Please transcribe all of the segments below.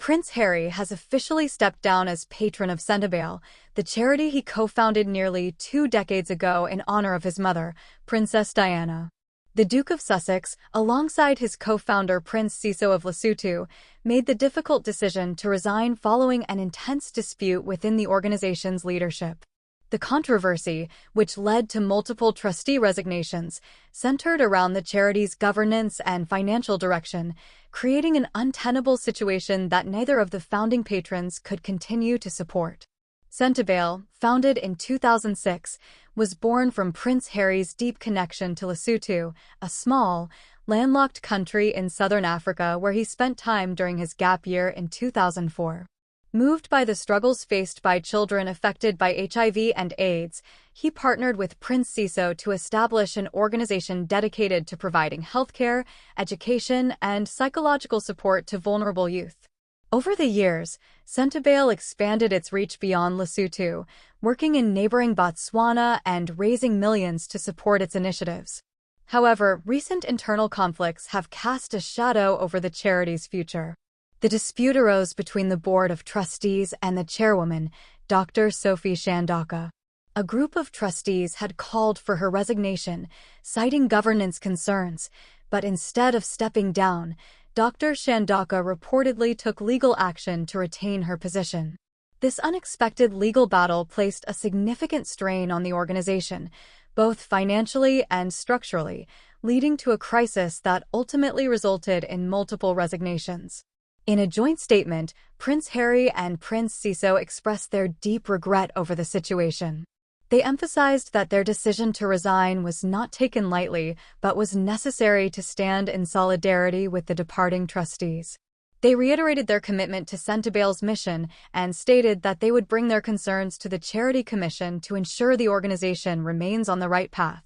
Prince Harry has officially stepped down as patron of Sentebale, the charity he co-founded nearly 2 decades ago in honor of his mother, Princess Diana. The Duke of Sussex, alongside his co-founder Prince Seeiso of Lesotho, made the difficult decision to resign following an intense dispute within the organization's leadership. The controversy, which led to multiple trustee resignations, centered around the charity's governance and financial direction, creating an untenable situation that neither of the founding patrons could continue to support. Sentebale, founded in 2006, was born from Prince Harry's deep connection to Lesotho, a small, landlocked country in southern Africa where he spent time during his gap year in 2004. Moved by the struggles faced by children affected by HIV and AIDS, he partnered with Prince Seeiso to establish an organization dedicated to providing healthcare, education, and psychological support to vulnerable youth. Over the years, Sentebale expanded its reach beyond Lesotho, working in neighboring Botswana and raising millions to support its initiatives. However, recent internal conflicts have cast a shadow over the charity's future. The dispute arose between the board of trustees and the chairwoman, Dr. Sophie Shandaka. A group of trustees had called for her resignation, citing governance concerns, but instead of stepping down, Dr. Shandaka reportedly took legal action to retain her position. This unexpected legal battle placed a significant strain on the organization, both financially and structurally, leading to a crisis that ultimately resulted in multiple resignations. In a joint statement, Prince Harry and Prince Seeiso expressed their deep regret over the situation. They emphasized that their decision to resign was not taken lightly, but was necessary to stand in solidarity with the departing trustees. They reiterated their commitment to Sentebale's mission and stated that they would bring their concerns to the Charity Commission to ensure the organization remains on the right path.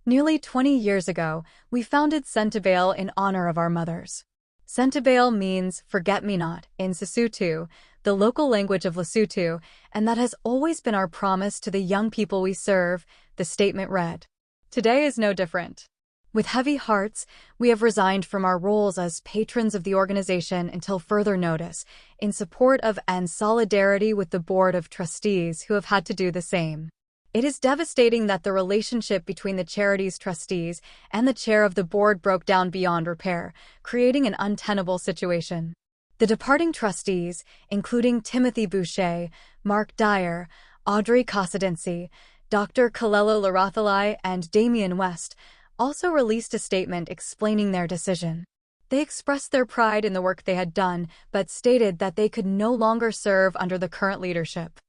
Nearly 20 years ago, we founded Sentebale in honor of our mothers. Sentebale means forget-me-not in Sesotho, the local language of Lesotho, and that has always been our promise to the young people we serve, the statement read. Today is no different. With heavy hearts, we have resigned from our roles as patrons of the organization until further notice, in support of and solidarity with the board of trustees who have had to do the same. It is devastating that the relationship between the charity's trustees and the chair of the board broke down beyond repair, creating an untenable situation. The departing trustees, including Timothy Boucher, Mark Dyer, Audrey Casadensi, Dr. Kalelo Larathalai, and Damian West, also released a statement explaining their decision. They expressed their pride in the work they had done, but stated that they could no longer serve under the current leadership.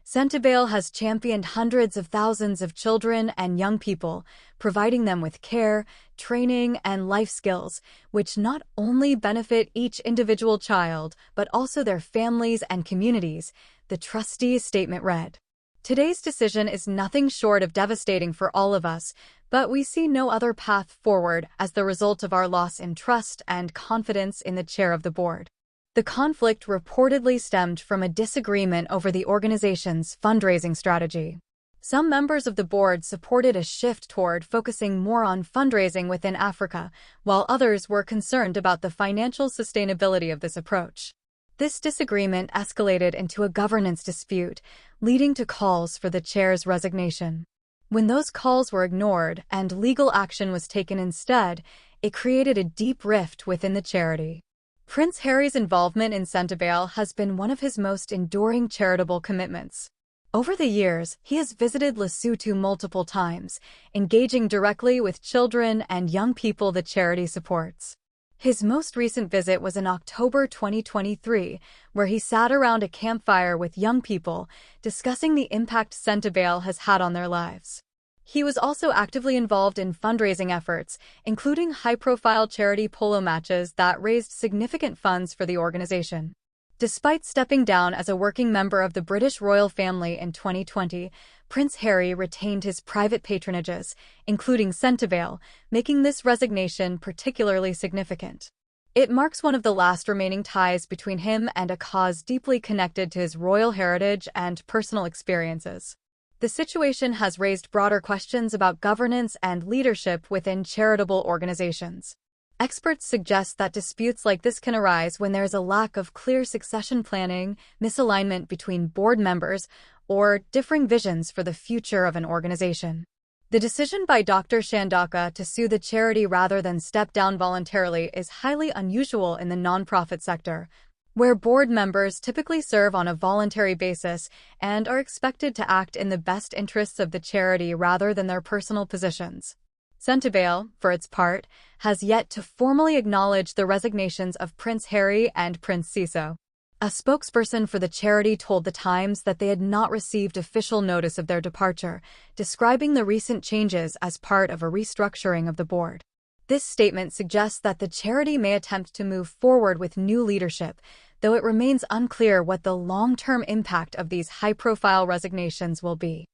Sentebale has championed hundreds of thousands of children and young people, providing them with care, training, and life skills, which not only benefit each individual child, but also their families and communities, the trustees' statement read. Today's decision is nothing short of devastating for all of us, but we see no other path forward as the result of our loss in trust and confidence in the chair of the board. The conflict reportedly stemmed from a disagreement over the organization's fundraising strategy. Some members of the board supported a shift toward focusing more on fundraising within Africa, while others were concerned about the financial sustainability of this approach. This disagreement escalated into a governance dispute, leading to calls for the chair's resignation. When those calls were ignored and legal action was taken instead, it created a deep rift within the charity. Prince Harry's involvement in Sentebale has been one of his most enduring charitable commitments. Over the years, he has visited Lesotho multiple times, engaging directly with children and young people the charity supports. His most recent visit was in October 2023, where he sat around a campfire with young people, discussing the impact Sentebale has had on their lives. He was also actively involved in fundraising efforts, including high-profile charity polo matches that raised significant funds for the organization. Despite stepping down as a working member of the British royal family in 2020, Prince Harry retained his private patronages, including Sentebale, making this resignation particularly significant. It marks one of the last remaining ties between him and a cause deeply connected to his royal heritage and personal experiences. The situation has raised broader questions about governance and leadership within charitable organizations. Experts suggest that disputes like this can arise when there is a lack of clear succession planning, misalignment between board members, or differing visions for the future of an organization. The decision by Dr. Shandaka to sue the charity rather than step down voluntarily is highly unusual in the nonprofit sector, where board members typically serve on a voluntary basis and are expected to act in the best interests of the charity rather than their personal positions. Sentebale, for its part, has yet to formally acknowledge the resignations of Prince Harry and Prince Seeiso. A spokesperson for the charity told The Times that they had not received official notice of their departure, describing the recent changes as part of a restructuring of the board. This statement suggests that the charity may attempt to move forward with new leadership, though it remains unclear what the long-term impact of these high-profile resignations will be.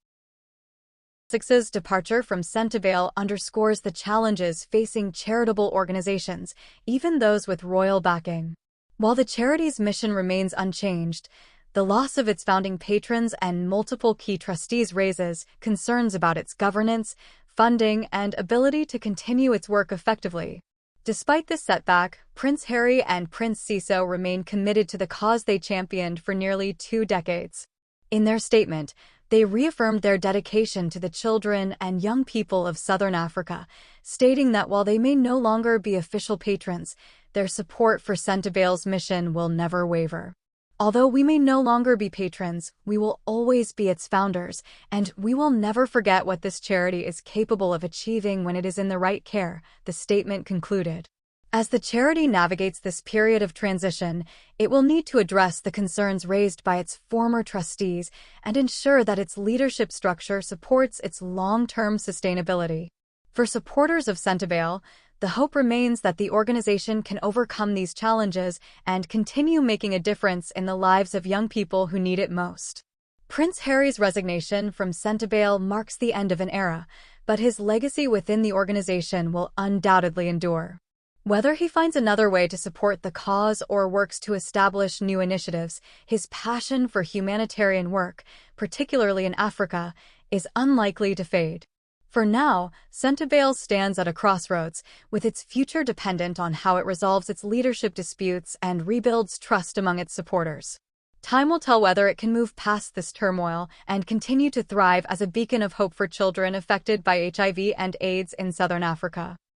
Sussex's departure from Sentebale underscores the challenges facing charitable organizations, even those with royal backing. While the charity's mission remains unchanged, the loss of its founding patrons and multiple key trustees raises concerns about its governance, funding, and ability to continue its work effectively. Despite this setback, Prince Harry and Prince Seeiso remain committed to the cause they championed for nearly 2 decades. In their statement, they reaffirmed their dedication to the children and young people of Southern Africa, stating that while they may no longer be official patrons, their support for Sentebale's mission will never waver. Although we may no longer be patrons, we will always be its founders, and we will never forget what this charity is capable of achieving when it is in the right care, the statement concluded. As the charity navigates this period of transition, it will need to address the concerns raised by its former trustees and ensure that its leadership structure supports its long-term sustainability. For supporters of Sentebale, the hope remains that the organization can overcome these challenges and continue making a difference in the lives of young people who need it most. Prince Harry's resignation from Sentebale marks the end of an era, but his legacy within the organization will undoubtedly endure. Whether he finds another way to support the cause or works to establish new initiatives, his passion for humanitarian work, particularly in Africa, is unlikely to fade. For now, Sentebale stands at a crossroads, with its future dependent on how it resolves its leadership disputes and rebuilds trust among its supporters. Time will tell whether it can move past this turmoil and continue to thrive as a beacon of hope for children affected by HIV and AIDS in Southern Africa.